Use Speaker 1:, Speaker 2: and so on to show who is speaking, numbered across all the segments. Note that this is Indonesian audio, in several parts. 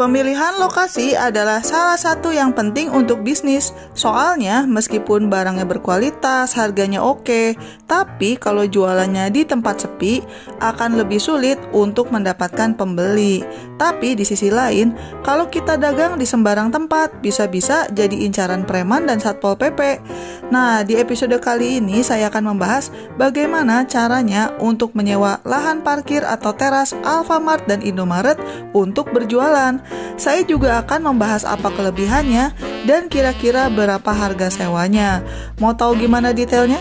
Speaker 1: Pemilihan lokasi adalah salah satu yang penting untuk bisnis. Soalnya, meskipun barangnya berkualitas, harganya oke, tapi kalau jualannya di tempat sepi, akan lebih sulit untuk mendapatkan pembeli. Tapi di sisi lain, kalau kita dagang di sembarang tempat, bisa-bisa jadi incaran preman dan Satpol PP. Nah, di episode kali ini saya akan membahas bagaimana caranya untuk menyewa lahan parkir atau teras Alfamart dan Indomaret untuk berjualan. Saya juga akan membahas apa kelebihannya dan kira-kira berapa harga sewanya. Mau tahu gimana detailnya?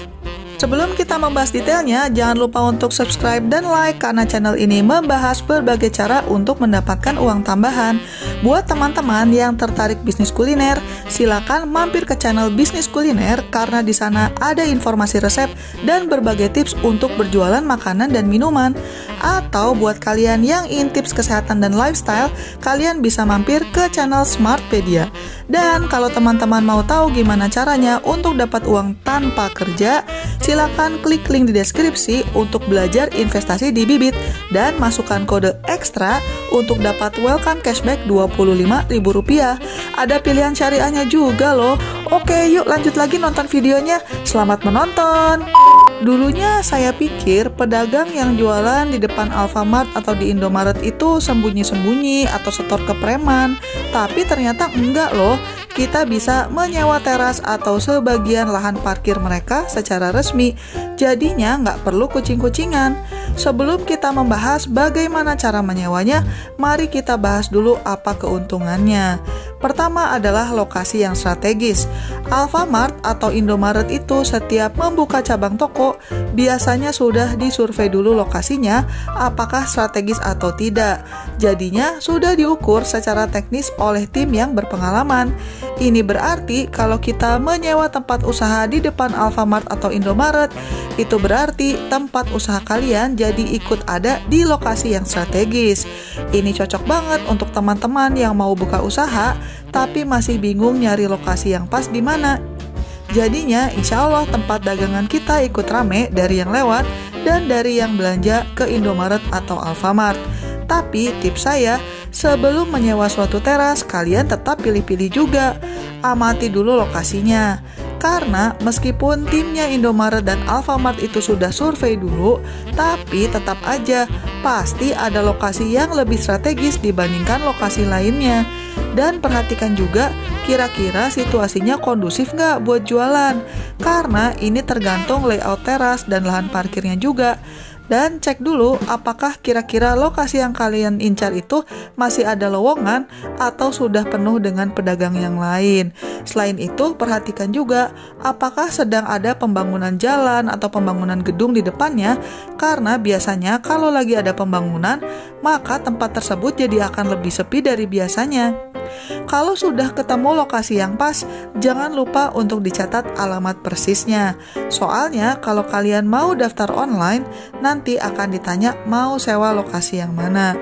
Speaker 1: Sebelum kita membahas detailnya, jangan lupa untuk subscribe dan like karena channel ini membahas berbagai cara untuk mendapatkan uang tambahan. Buat teman-teman yang tertarik bisnis kuliner, silakan mampir ke channel Bisnis Kuliner karena di sana ada informasi resep dan berbagai tips untuk berjualan makanan dan minuman. Atau buat kalian yang ingin tips kesehatan dan lifestyle, kalian bisa mampir ke channel Smartpedia. Dan kalau teman-teman mau tahu gimana caranya untuk dapat uang tanpa kerja, silakan klik link di deskripsi untuk belajar investasi di Bibit dan masukkan kode ekstra untuk dapat welcome cashback Rp25.000. Ada pilihan syariahnya juga loh. Oke, yuk lanjut lagi nonton videonya. Selamat menonton. Dulunya saya pikir pedagang yang jualan di depan Alfamart atau di Indomaret itu sembunyi-sembunyi atau setor ke preman. Tapi ternyata enggak loh. Kita bisa menyewa teras atau sebagian lahan parkir mereka secara resmi. Jadinya nggak perlu kucing-kucingan. Sebelum kita membahas bagaimana cara menyewanya, mari kita bahas dulu apa keuntungannya. Pertama adalah lokasi yang strategis. Alfamart atau Indomaret itu setiap membuka cabang toko, biasanya sudah disurvei dulu lokasinya, apakah strategis atau tidak. Jadinya sudah diukur secara teknis oleh tim yang berpengalaman. Ini berarti kalau kita menyewa tempat usaha di depan Alfamart atau Indomaret, itu berarti tempat usaha kalian jadi ikut ada di lokasi yang strategis. Ini cocok banget untuk teman-teman yang mau buka usaha, tapi masih bingung nyari lokasi yang pas di mana. Jadinya insya Allah tempat dagangan kita ikut rame dari yang lewat dan dari yang belanja ke Indomaret atau Alfamart. Tapi tips saya, sebelum menyewa suatu teras, kalian tetap pilih-pilih juga. Amati dulu lokasinya. Karena meskipun timnya Indomaret dan Alfamart itu sudah survei dulu, tapi tetap aja pasti ada lokasi yang lebih strategis dibandingkan lokasi lainnya. Dan perhatikan juga kira-kira situasinya kondusif nggak buat jualan. Karena ini tergantung layout teras dan lahan parkirnya juga. Dan cek dulu apakah kira-kira lokasi yang kalian incar itu masih ada lowongan atau sudah penuh dengan pedagang yang lain. Selain itu, perhatikan juga apakah sedang ada pembangunan jalan atau pembangunan gedung di depannya, karena biasanya kalau lagi ada pembangunan, maka tempat tersebut jadi akan lebih sepi dari biasanya. Kalau sudah ketemu lokasi yang pas, jangan lupa untuk dicatat alamat persisnya. Soalnya kalau kalian mau daftar online, nanti akan ditanya mau sewa lokasi yang mana.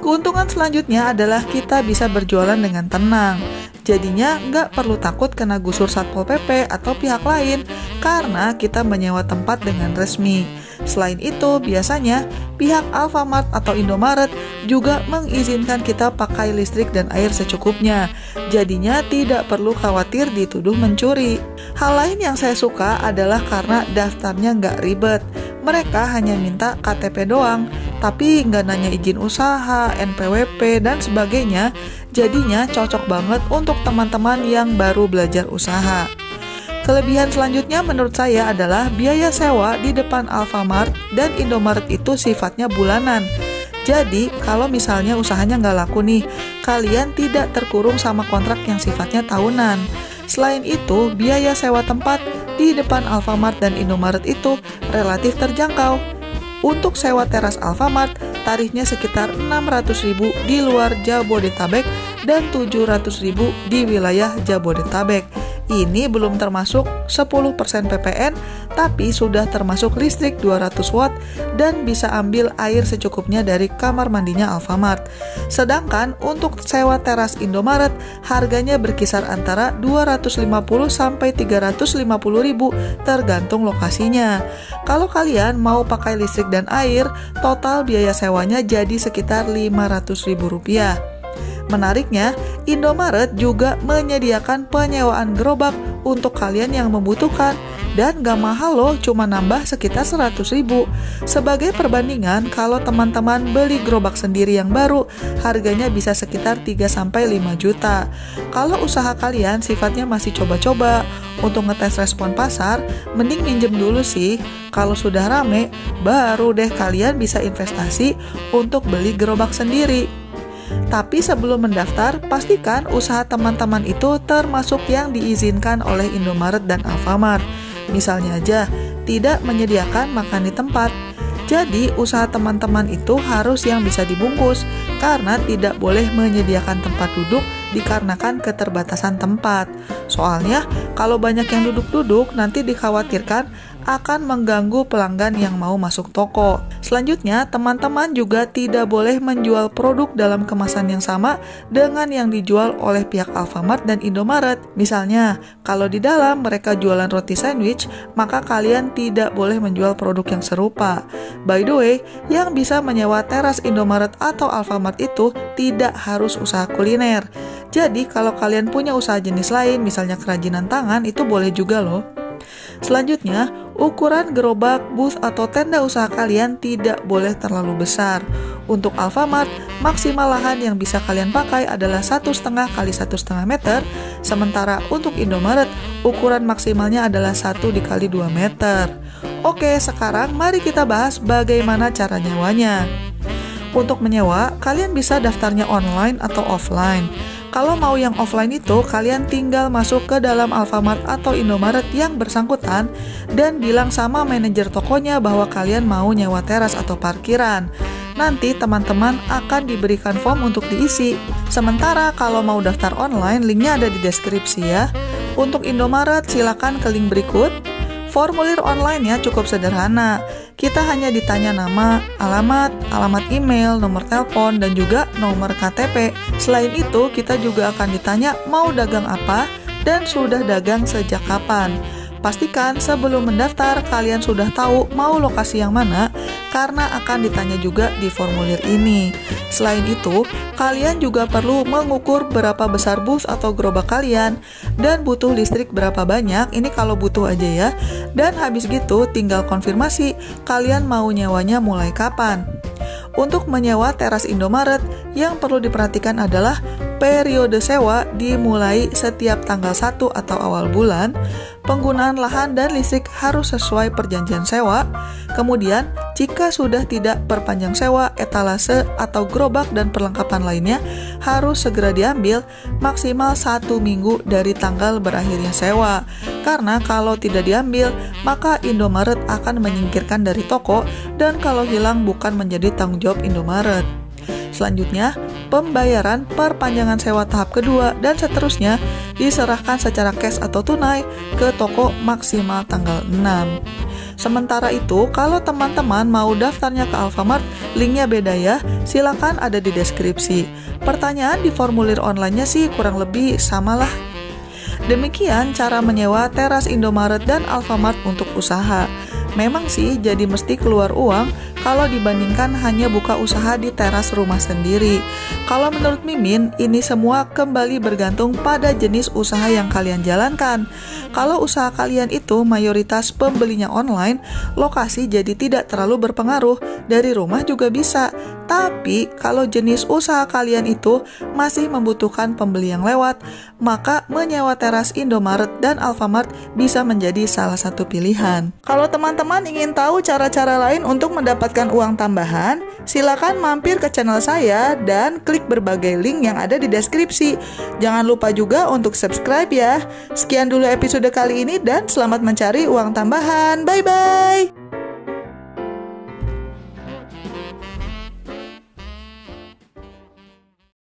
Speaker 1: Keuntungan selanjutnya adalah kita bisa berjualan dengan tenang. Jadinya nggak perlu takut kena gusur Satpol PP atau pihak lain, karena kita menyewa tempat dengan resmi. Selain itu, biasanya pihak Alfamart atau Indomaret juga mengizinkan kita pakai listrik dan air secukupnya. Jadinya tidak perlu khawatir dituduh mencuri. Hal lain yang saya suka adalah karena daftarnya nggak ribet. Mereka hanya minta KTP doang, tapi nggak nanya izin usaha, NPWP, dan sebagainya. Jadinya cocok banget untuk teman-teman yang baru belajar usaha. Kelebihan selanjutnya menurut saya adalah biaya sewa di depan Alfamart dan Indomaret itu sifatnya bulanan. Jadi, kalau misalnya usahanya nggak laku nih, kalian tidak terkurung sama kontrak yang sifatnya tahunan. Selain itu, biaya sewa tempat di depan Alfamart dan Indomaret itu relatif terjangkau. Untuk sewa teras Alfamart, tarifnya sekitar Rp600.000 di luar Jabodetabek dan Rp700.000 di wilayah Jabodetabek. Ini belum termasuk 10% PPN, tapi sudah termasuk listrik 200 watt dan bisa ambil air secukupnya dari kamar mandinya Alfamart. Sedangkan untuk sewa teras Indomaret, harganya berkisar antara 250 sampai 350 ribu tergantung lokasinya. Kalau kalian mau pakai listrik dan air, total biaya sewanya jadi sekitar Rp500.000. Menariknya, Indomaret juga menyediakan penyewaan gerobak untuk kalian yang membutuhkan. Dan gak mahal loh, cuma nambah sekitar 100.000. Sebagai perbandingan, kalau teman-teman beli gerobak sendiri yang baru, harganya bisa sekitar 3-5 juta. Kalau usaha kalian sifatnya masih coba-coba, untuk ngetes respon pasar, mending minjem dulu sih. Kalau sudah rame, baru deh kalian bisa investasi untuk beli gerobak sendiri. Tapi sebelum mendaftar, pastikan usaha teman-teman itu termasuk yang diizinkan oleh Indomaret dan Alfamart. Misalnya aja, tidak menyediakan makan di tempat. Jadi, usaha teman-teman itu harus yang bisa dibungkus, karena tidak boleh menyediakan tempat duduk dikarenakan keterbatasan tempat. Soalnya, kalau banyak yang duduk-duduk, nanti dikhawatirkan akan mengganggu pelanggan yang mau masuk toko. Selanjutnya, teman-teman juga tidak boleh menjual produk dalam kemasan yang sama dengan yang dijual oleh pihak Alfamart dan Indomaret. Misalnya, kalau di dalam mereka jualan roti sandwich, maka kalian tidak boleh menjual produk yang serupa. By the way, yang bisa menyewa teras Indomaret atau Alfamart itu tidak harus usaha kuliner. Jadi, kalau kalian punya usaha jenis lain, misalnya kerajinan tangan, itu boleh juga loh. Selanjutnya, ukuran gerobak, booth, atau tenda usaha kalian tidak boleh terlalu besar. Untuk Alfamart, maksimal lahan yang bisa kalian pakai adalah 1,5 x 1,5 meter, sementara untuk Indomaret, ukuran maksimalnya adalah 1 x 2 meter. Oke, sekarang mari kita bahas bagaimana cara nyewanya. Untuk menyewa, kalian bisa daftarnya online atau offline. Kalau mau yang offline itu, kalian tinggal masuk ke dalam Alfamart atau Indomaret yang bersangkutan dan bilang sama manajer tokonya bahwa kalian mau nyewa teras atau parkiran. Nanti teman-teman akan diberikan form untuk diisi. Sementara kalau mau daftar online, linknya ada di deskripsi ya. Untuk Indomaret, silakan ke link berikut. Formulir online-nya cukup sederhana. Kita hanya ditanya nama, alamat email, nomor telepon, dan juga nomor KTP. Selain itu, kita juga akan ditanya mau dagang apa dan sudah dagang sejak kapan. Pastikan sebelum mendaftar kalian sudah tahu mau lokasi yang mana, karena akan ditanya juga di formulir ini. Selain itu, kalian juga perlu mengukur berapa besar booth atau gerobak kalian dan butuh listrik berapa banyak, ini kalau butuh aja ya. Dan habis gitu tinggal konfirmasi kalian mau nyewanya mulai kapan. Untuk menyewa teras Indomaret, yang perlu diperhatikan adalah periode sewa dimulai setiap tanggal 1 atau awal bulan. Penggunaan lahan dan listrik harus sesuai perjanjian sewa. Kemudian, jika sudah tidak perpanjang sewa, etalase atau gerobak dan perlengkapan lainnya harus segera diambil maksimal 1 minggu dari tanggal berakhirnya sewa. Karena kalau tidak diambil, maka Indomaret akan menyingkirkan dari toko dan kalau hilang bukan menjadi tanggung jawab Indomaret. Selanjutnya, pembayaran perpanjangan sewa tahap kedua dan seterusnya diserahkan secara cash atau tunai ke toko maksimal tanggal 6. Sementara itu, kalau teman-teman mau daftarnya ke Alfamart, linknya beda ya, silakan ada di deskripsi. Pertanyaan di formulir online-nya sih kurang lebih samalah. Demikian cara menyewa teras Indomaret dan Alfamart untuk usaha. Memang sih jadi mesti keluar uang kalau dibandingkan hanya buka usaha di teras rumah sendiri. Kalau menurut Mimin, ini semua kembali bergantung pada jenis usaha yang kalian jalankan. Kalau usaha kalian itu mayoritas pembelinya online, lokasi jadi tidak terlalu berpengaruh, dari rumah juga bisa. Tapi kalau jenis usaha kalian itu masih membutuhkan pembeli yang lewat, maka menyewa teras Indomaret dan Alfamart bisa menjadi salah satu pilihan. Kalau teman-teman ingin tahu cara-cara lain untuk mendapatkan uang tambahan, silakan mampir ke channel saya dan klik berbagai link yang ada di deskripsi. Jangan lupa juga untuk subscribe ya. Sekian dulu episode kali ini dan selamat mencari uang tambahan. Bye-bye!